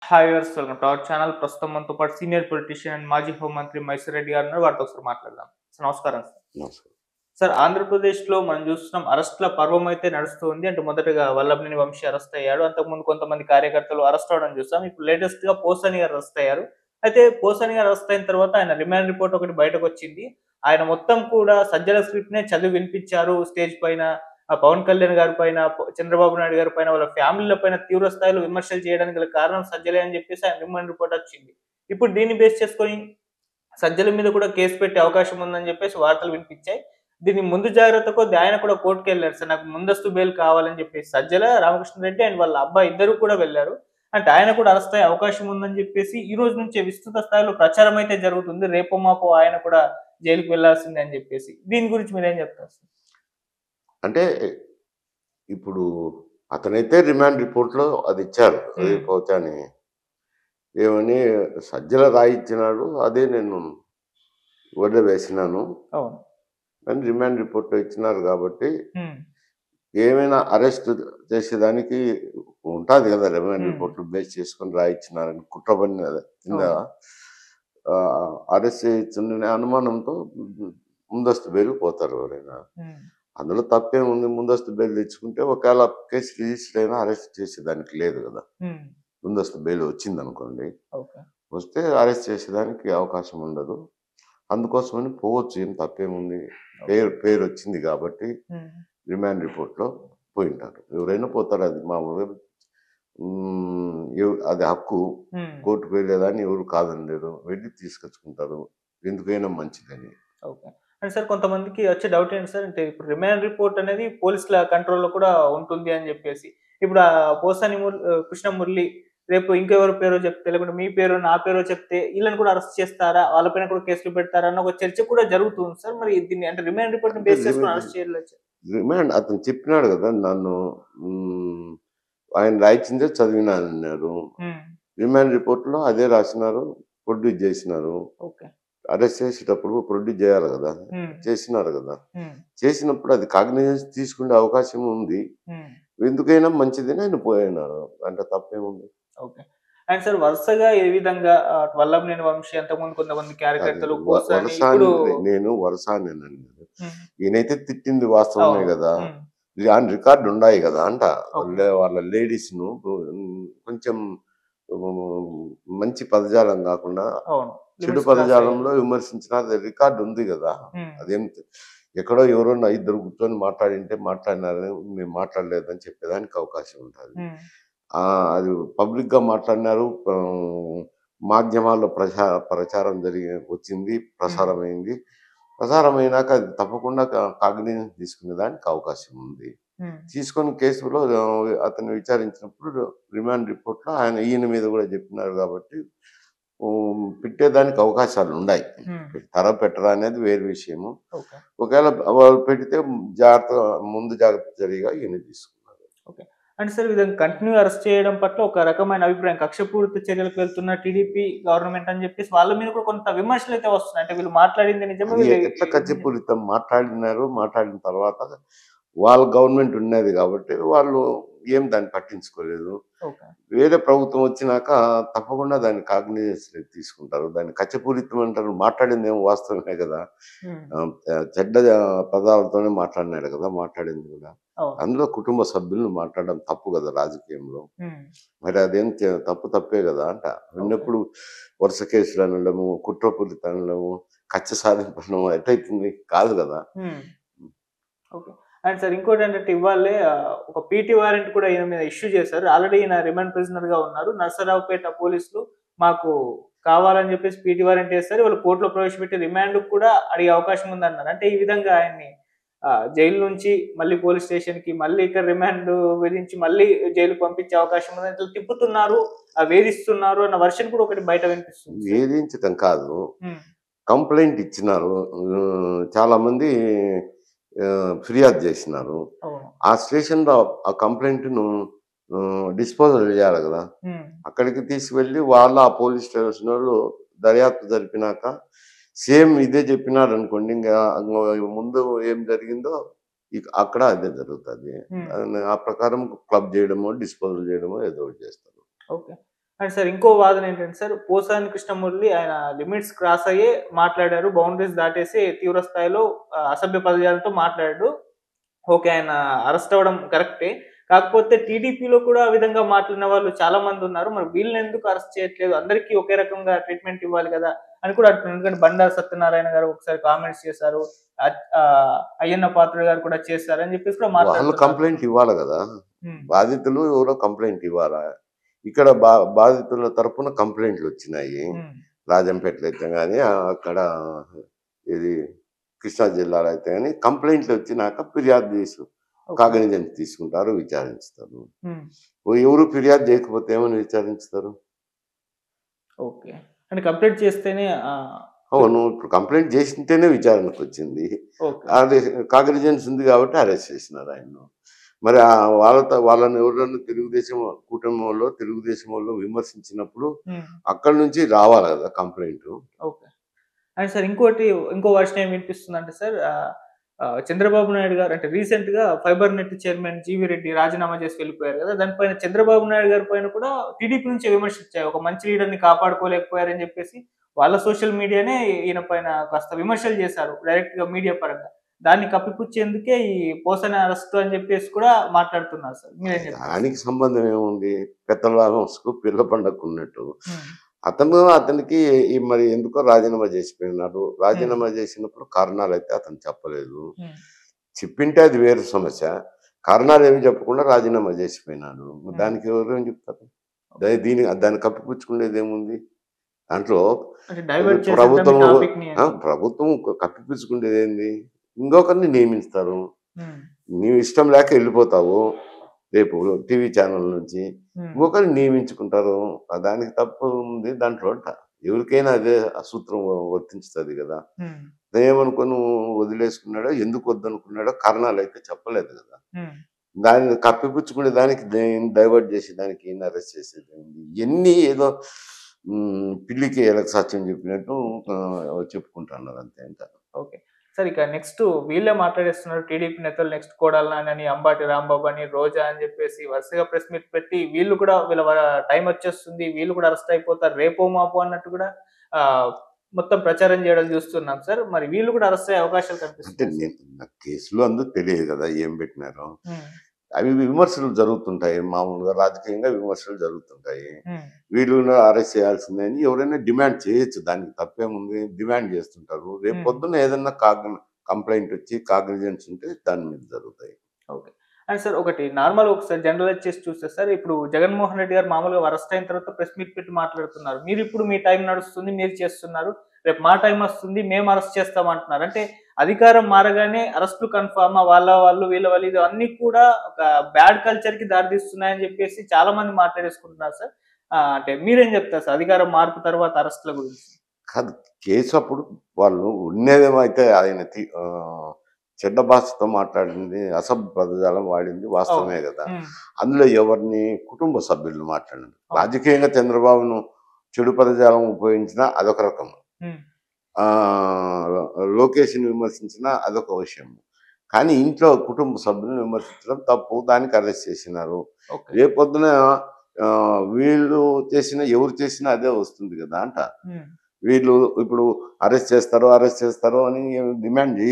Hi viewers, welcome to our channel. ప్రస్తుతం మనతో పాటు సీనియర్ పొలిటీషియన్ అండ్ మాజీ హోంమంత్రి మైసూర్ రెడ్డి గారు ఉన్నారు. వారితో ఒకసారి మాట్లాడదాం. సార్ నమస్కారం సార్. నమస్కారం. సార్, ఆంధ్రప్రదేశ్‌లో మనం చూస్తున్నాం, అరెస్ట్‌ల పర్వం అయితే నడుస్తుంది. అంటే మొదటగా వల్లభనేని వంశీ అరెస్ట్ అయ్యాడు. అంతకుముందు కొంతమంది కార్యకర్తలు అరెస్ట్ అవ్వడం చూసాం. ఇప్పుడు లేటెస్ట్‌గా పోసాని గారు అరెస్ట్ అయ్యారు. అయితే పోసాని గారు అరెస్ట్ అయిన తర్వాత ఆయన రిమాండ్ రిపోర్ట్ ఒకటి బయటకొచ్చింది. ఆయన మొత్తం కూడా సజ్జల స్క్రిప్ట్‌నే చదివి వినిపించారు స్టేజ్ పైన. పవన్ కళ్యాణ్ గారి పైన, చంద్రబాబు నాయుడు గారి పైన, వాళ్ళ ఫ్యామిలీల పైన తీవ్ర స్థాయిలో విమర్శలు చేయడానికి గల కారణం సజ్జలే అని చెప్పేసి ఆయన రిమాండ్ రిపోర్ట్ వచ్చింది. ఇప్పుడు దీన్ని బేస్ చేసుకొని సజ్జల మీద కూడా కేసు పెట్టే అవకాశం ఉందని చెప్పేసి వార్తలు వినిపించాయి. దీన్ని ముందు జాగ్రత్త కొద్దీ ఆయన కూడా కోర్టుకెళ్లారు సార్. నాకు ముందస్తు బెయిల్ కావాలని చెప్పేసి. సజ్జల రామకృష్ణారెడ్డి అండ్ వాళ్ళ అబ్బాయి ఇద్దరు కూడా వెళ్లారు. అంటే ఆయన కూడా అరెస్ట్ అయ్యే అవకాశం ఉందని చెప్పేసి ఈ రోజు నుంచే విస్తృత స్థాయిలో ప్రచారం అయితే జరుగుతుంది. రేపో మాపో ఆయన కూడా జైలుకి వెళ్లాల్సిందే అని చెప్పేసి. దీని గురించి మీరేం చెప్తారు సార్? అంటే ఇప్పుడు అతనైతే రిమాండ్ రిపోర్ట్‌లో అది ఇచ్చారు. అది హ్మ్. పోచాని ఏమని సజ్జల రాయిచ్చినాడు. అదే నేను వదిలివేసినాను అవును. అని రిమాండ్ రిపోర్ట్‌లో ఇచ్చినారు కాబట్టి, హ్మ్. ఏమైనా అరెస్ట్ చేసేదానికి ఉంటాది కదా! రిమాండ్ హ్మ్. రిపోర్ట్‌లు బేస్ చేసుకొని రాయిచ్చినారని కుట్ర పన్నిన కింద అవును. అరెస్ట్ చేయొచ్చనే అనుమానంతో ముందస్తు బెయిల్‌కి పోతారు ఎవరైనా. హ్మ్. అందులో తప్పేముంది? ముందస్తు బెయిల్ తెచ్చుకుంటే ఒకవేళ కేసు రిజిస్టర్ అయినా అరెస్ట్ చేసేదానికి లేదు గదా! హ్మ్. ముందస్తు బెయిల్ వచ్చిందనుకోండి. ఓకే. వస్తే అరెస్ట్ చేసేదానికి అవకాశం ఉండదు. అందుకోసమని పోవచ్చు. ఏం తప్పేముంది? ఓకే. పేరొచ్చింది గాబట్టి హ్మ్. రిమాండ్ రిపోర్ట్‌లో పోయుంటారు. ఎవరైనా పోతారు. అది మామూలుగా అది హక్కు. హ్మ్. కోర్టుకు వెళ్ళేదాన్ని ఎవరు కాదనలేరు. వెళ్లి తీసుకొచ్చుకుంటారు. ఎందుకైనా మంచిదని. ఓకే. అంటే సార్, కొంతమందికి వచ్చే డౌట్ ఏంటి సార్ అంటే, ఇప్పుడు రిమాండ్ రిపోర్ట్ అనేది పోలీసుల కంట్రోల్‌లో కూడా ఉంటుంది అని జెప్పేసి. ఇప్పుడు పోసాని కృష్ణమురళి రేపు ఇంకెవరి పేరో చెప్తే, లేకుంటే మీ పేరో, నా పేరో చెప్తే ఈళ్ళని కూడా అరెస్ట్ చేస్తారా? వాళ్ళ పైన కూడా కేసులు పెడతారా? అన్న ఒక చర్చ కూడా జరుగుతుంది సార్. మరి దీన్ని అంటే రిమాండ్ రిపోర్ట్‌ని అంటే బేస్ చేసుకొని అరెస్ట్ చేయలేచా? రిమాండ్ అతను చెప్పినాడు గదా! నన్ను హ్మ్. ఆయన రాయిచ్చిందే చదివినానన్నారు. హ్మ్. రిమాండ్ రిపోర్ట్‌లో అదే రాసినారు. ప్రొడ్యూస్ జేసినారు. ఓకే. అరెస్ట్ చేసేటప్పుడు ప్రొడ్యూస్ జేయాలి గదా! హ్మ్. చేసినారు గదా! హ్మ్. చేసినప్పుడు అది కాగ్నిజెన్స్ తీసుకునే అవకాశం ఉంది. హ్మ్. ఎందుకైనా మంచిదని ఆయన పోయినారు. దాంట్లో తప్పేముంది? ఓకే. అండ్ సార్, వరుసగా ఏ విధంగా వల్లభనేని వంశీ, అంతకుముందు కొంతమంది అది క్యారెక్టర్‌లు, పోసాని వరసాని ఇప్పుడు. నేను వరసానేనండి. హ్మ్. ఈయనైతే తిట్టింది వాస్తవమే అవును. గదా! హ్మ్. ఆన్ రికార్డ్ ఉండాయి గదా! ఓకే. వాళ్ళ లేడీస్‌ను కొంచెం హ్మ్, మంచి పదజాలం గాకుండా అవును. చెడు లిమిట్స్ క్రాస్ అయ్యారు. పదజాలంలో విమర్శించిన అది రికార్డ్ ఉంది గదా! హ్మ్. అదేం ఎక్కడో ఎవరో ఇద్దరు కూర్చొని మాట్లాడింటే మాట్లాడినారని మేము మాట్లాడలేదని చెప్పేదానికి అవకాశం ఉంటది. హ్మ్. అది పబ్లిక్‌గా మాట్లాడినారు. మాధ్యమాల్లో ప్రచారం వచ్చింది. హ్మ్. ప్రసారమైంది. ప్రసారమైనాక అది తప్పకుండా కాగ్నిజెన్స్ తీసుకునేదానికి అవకాశం ఉంది. హ్మ్. తీసుకొని కేసులో అతన్ని విచారించినప్పుడు రిమాండ్ రిపోర్ట్‌లో ఈయన మీద గూడా చెప్పినారు గాబట్టి పెట్టేదానికి అవకాశాలుండాయి. హ్మ్. పెడతారా? పెట్టరా? అనేది వేరే విషయము. ఓకే. ఒకవేళ వాళ్ళు పెడితే జాగ్రత్తగా ముందు జాగ్రత్త చర్యగా ఈయన తీసుకున్నారు. ఓకే. అంటే సార్, ఈ విధంగా కంటిన్యూ అరెస్ట్ చేయడం పట్ల ఒక రకమైన అభిప్రాయం, కక్షపూరిత చర్యలకు వెళ్తున్న టీడీపీ గవర్నమెంట్ అని చెప్పేసి వాళ్ళ మీద కూడా కొంత విమర్శలైతే వస్తున్నాయి. అంటే వీళ్ళు మాట్లాడింది నిజమే, అది వీళ్ళు ఎట్లా ఇది నిజం. కక్షపూరితం మాట్లాడినారు. మాట్లాడిన తర్వాత వాళ్ళ గవర్నమెంట్ ఉన్నది గాబట్టి వాళ్ళు ఏం దాన్ని పట్టించుకోలేదు. ఓకే. వేరే ప్రభుత్వం వచ్చినాక తప్పకుండా దాన్ని కాగ్నిజెన్స్‌లోకి తీసుకుంటారు. దాన్ని కక్షపూరితం అంటారు. మాట్లాడిందేమో వాస్తవమే గదా! హ్మ్. చెడ్డ పదాలతోనే మాట్లాడినాడు గదా! మాట్లాడింది గూడా. అవును. అందులో కుటుంబ సభ్యులను మాట్లాడడం తప్పు గదా! రాజకీయంలో. హ్మ్. మరి అదేం తప్పే గదా! ఓకే. విన్నప్పుడు వరుస కేసులు అనడము, కుట్రపూరితం అనడము, కక్ష సాధింపు అనడం ఎట్టయితుంది? కాదు గదా! హ్మ్. ఓకే. అండ్ సార్, ఇంకోటేంటంటే ఇవాళే ఒక పీటీ వారెంట్ కూడా ఈయన మీద ఇష్యూ చేశారు. ఆల్రెడీ ఈయన రిమాండ్ ప్రిజనర్‌గా ఉన్నారు. నరసరావుపేట పోలీసులు మాకు కావాలని చెప్పేసి పీటీ వారెంట్ ఏసారు. వాళ్ళు కోర్ట్‌లో ప్రవేశపెట్టి రిమాండ్‌కి కూడా అడిగే అవకాశం ఉందన్నారు. అంటే ఈ విధంగా ఆయన్ని జైలు నుంచి మళ్ళీ పోలీస్ స్టేషన్‌కి, మళ్ళీ ఇక్కడ రిమాండ్ విధించి మళ్ళీ జైలుకి పంపించే అవకాశం ఉందని ఇట్లా తిప్పుతున్నారు, వేధిస్తున్నారు అన్న వెర్షన్ కూడా ఒకటి బయట వినిపిస్తుంది సార్. వేధించటం కాదు. హ్మ్. కంప్లెయింట్ ఇచ్చినారు. చాలామంది ఫిర్యాదు జేసినారు. అవును. ఆ స్టేషన్‌లో ఆ కంప్లెయింట్‌ను డిస్పోజల్ జేయాలి గదా! హ్మ్. అక్కడికి తీసుకువెళ్ళి వాళ్ళు ఆ పోలీస్ స్టేషనోళ్ళు దర్యాప్తు జరిపినాక సేమ్ ఇదే జెప్పినారనుకోండి. ముందు ఏం జరిగిందో అక్కడ అదే జరుగుతది. హ్మ్. ఆ ప్రకారం క్లబ్ జేయడమో, డిస్పోజల్ జేయడమో ఏదో ఒకటి జేస్తారు. ఓకే. అండ్ సార్ ఇంకో వాదన ఏంటంటే సార్, పోసాని కృష్ణమురళి ఆయన లిమిట్స్ క్రాస్ అయ్యే మాట్లాడారు. బౌండరీస్ దాటేసి తీవ్ర స్థాయిలో అసభ్య పదజాలంతో మాట్లాడాడు. ఓకే. ఆయన అరెస్ట్ అవ్వడం కరెక్టే. కాకపోతే టీడీపీలో కూడా ఆ విధంగా మాట్లాడిన వాళ్ళు చాలా మందున్నారు. మరి వీళ్ళనెందుకు అరెస్ట్ చేయట్లేదు? అందరికీ ఒకే రకంగా ట్రీట్‌మెంట్ ఇవ్వాలి గదా! అని కూడా అంటున్నారు. ఎందుకంటే బండారు సత్యనారాయణ గారు ఒకసారి కామెంట్స్ చేశారు. అయ్యన్న పాత్రుడు గారు కూడా చేశారని జెప్పేసి కూడా వాళ్ళు మాట్లాడుతున్నారు. కంప్లెయింట్ ఇవ్వాలి కదా. హ్మ్. బాధితులు ఎవరో కంప్లెయింట్ ఇవ్వాలా. ఇక్కడ బాధితుల తరపున కంప్లెయింట్లు వచ్చినాయి. హ్మ్. రాజంపేటలో అయితే గాని అక్కడ ఇది కృష్ణా జిల్లాలో అయితే గాని కంప్లెయింట్లు వచ్చినాక ఫిర్యాదు చేసి ఓకే. కాగనిజెన్స్ తీసుకుంటారు, విచారిస్తారు. హ్మ్. ఎవరు ఫిర్యాదు చేయకపోతే ఏమని విచారిస్తారు? ఓకే. అంటే కంప్లీట్ చేస్తేనే అవును. ఇప్పుడు కంప్లెయింట్ చేసింటేనే విచారణకొచ్చింది. ఓకే. అది కాగ్నిజెన్స్ ఉంది కాబట్టి అరెస్ట్ చేసినారు ఆయన్ను. మరి వాళ్ళని ఎవరైనా తెలుగుదేశం వోళ్ళు విమర్శించినప్పుడు హ్మ్. అక్కడి నుంచి రావాలి కదా కంప్లెయింటు. ఓకే. అండ్ సార్ ఇంకో వర్షన్ ఏం వినిపిస్తుందంటే సార్ చంద్రబాబు నాయుడు గారు అంటే రీసెంట్‌గా fibre net chairman GV Reddy రాజీనామా చేసి వెళ్ళిపోయారు గదా! దానిపైన చంద్రబాబు నాయుడు గారి పైన కూడా టీడీపీ నుంచే విమర్శించాయి. ఒక మంచి లీడర్‌ని కాపాడుకోలేకపోయారని జెప్పేసి వాళ్ళ సోషల్ మీడియానే ఈయన పైన కాస్త విమర్శలు చేశారు. డైరెక్ట్‌గా మీడియా పరంగా. దాన్ని కప్పిపుచ్చేందుకే ఈ పోసాని అరెస్ట్ అని జెప్పేసి కూడా మాట్లాడుతున్నారు సార్. మీరేం చెప్తారు? దానికి సంబంధం ఏముంది? పెత్తల హౌస్‌కు పిల్ల పండక్కున్నట్టు. హ్మ్. అతనికి మరి ఎందుకో రాజీనామా చేసిపోయినాడు. హ్మ్. రాజీనామా చేసినప్పుడు కారణాలైతే అతను చెప్పలేదు. హ్మ్. చెప్పింటే అది వేరే సమస్య. కారణాలేమి చెప్పకుండా రాజీనామా చేసిపోయినాడు. హ్మ్. దానికి ఎవరేం చెప్తారు? దాన్ని కప్పిపుచ్చుకునేదేముంది? దాంట్లో అంటే డైవర్ట్ చేసేద్దాం ఈ ప్రభుత్వం టాపిక్‌ని అని. ప్రభుత్వం కప్పిపుచ్చుకునేదేంది? ఇంకొకరిని నియమిస్తారు. హ్మ్. నీవు ఇష్టం లేక ఎళ్ళిపోతావు. రేపు టీవీ ఛానల్ నుంచి. హ్మ్. ఇంకొకరిని నియమించుకుంటారు. దానికి తప్పు ఉంది దాంట్లో ఎవరికైనా అదే ఆ సూత్రం వర్తించుతది గదా! హ్మ్. అదేమనుకోని వదిలేసుకున్నాడో, ఎందుకు వద్దనుకున్నాడో కారణాలైతే చెప్పలేదు గదా! హ్మ్. దాన్ని కప్పిపుచ్చుకునే దానికి డైవర్ట్ చేసి దానికి ఈయన్ని అరెస్ట్ చేసేదేముంది? ఇయన్నీ ఏదో పిల్లికి ఎలక సాక్ష్యం చెప్పినట్టు చెప్పుకుంటున్నారు అంతే ఇంకా. ఓకే. సార్ ఇక నెక్స్ట్ వీళ్ళే మాట్లాడేస్తున్నారు టీడీపీ నేతలు నెక్స్ట్ కొడాలి నాని, అంబాటి రాంబాబు అని, రోజా అని చెప్పేసి వరుసగా ప్రెస్ మీట్ పెట్టి వీళ్ళు కూడా వీళ్ళ టైం వచ్చేస్తుంది. వీళ్ళు కూడా అరెస్ట్ అయిపోతారు. రేపో మాపో అన్నట్టు కూడా ఆహ్, మొత్తం ప్రచారం చేయడం చూస్తున్నాం సార్. మరి వీళ్ళు కూడా అరెస్ట్ అయ్యే అవకాశాలు అంటే కనిపిస్తున్నాయా సార్? నాకు కేసులు అందుకు తెలియదు గదా! ఏం పెట్టినారో. హ్మ్. అవి విమర్శలు జరుగుతుంటాయి. మామూలుగా రాజకీయంగా విమర్శలు జరుగుతుంటాయి. హ్మ్. వీళ్ళును అరెస్ట్ చేయాల్సిందే అని ఎవరైనా డిమాండ్ చేయొచ్చు. దానికి తప్పేముంది? డిమాండ్ చేస్తుంటారు. రేపు హ్మ్. పొద్దున్న ఏదన్నా కంప్లెయింట్ వచ్చి కాగ్నిజెన్స్ ఉంటే దాని మీద జరుగుతాయి. ఓకే. అండ్ సార్ ఒకటి నార్మల్‌గా ఒకసారి జనరలైజ్ చేసి చూస్తే సార్, ఇప్పుడు జగన్మోహన్ రెడ్డి గారు మామూలుగా అరెస్ట్ అయిన తర్వాత ప్రెస్ మీట్ పెట్టి మాట్లాడుతున్నారు. మీరిప్పుడు మీ టైం నడుస్తుంది. మీరు చేస్తున్నారు. రేపు మా టైం వస్తుంది. మేము అరెస్ట్ చేస్తాం అంటున్నారు. అంటే అధికారం మారగానే అరెస్ట్‌లు కన్ఫర్మా వాళ్ళు, వీళ్ళ వాళ్ళు ఇవన్నీ కూడా ఒక బ్యాడ్ కల్చర్‌కి దారితీస్తున్నాయని చెప్పేసి చాలా మంది మాట్లాడేసుకుంటున్నారు సార్. అంటే మీరేం చెప్తారు సార్ అధికారం మార్పు తర్వాత అరెస్ట్‌ల గురించి? కాదు కేసు అప్పుడు వాళ్ళు ఉన్నదేమో అయితే ఆయన చెడ్డ భాషతో మాట్లాడింది, అసభ్య పదజాలం వాడింది అవును. వాస్తవమే గదా! హ్మ్. అందులో ఎవరిని కుటుంబ సభ్యులను మాట్లాడినారు. అవును. రాజకీయంగా చంద్రబాబును చెడు పదజాలం ఉపయోగించినా అదొక రకం. హ్మ్. లోకేష్‌ని విమర్శించినా అదొక విషయం. కానీ ఇంట్లో కుటుంబ సభ్యులను విమర్శించడం తప్పు. దానికి అరెస్ట్ చేసినారు. ఓకే. రేపొద్దున వీళ్ళు ఎవరు చేసినా అదే వస్తుంది గదా! హ్మ్. వీళ్ళు ఇప్పుడు అరెస్ట్ చేస్తారు అని డిమాండ్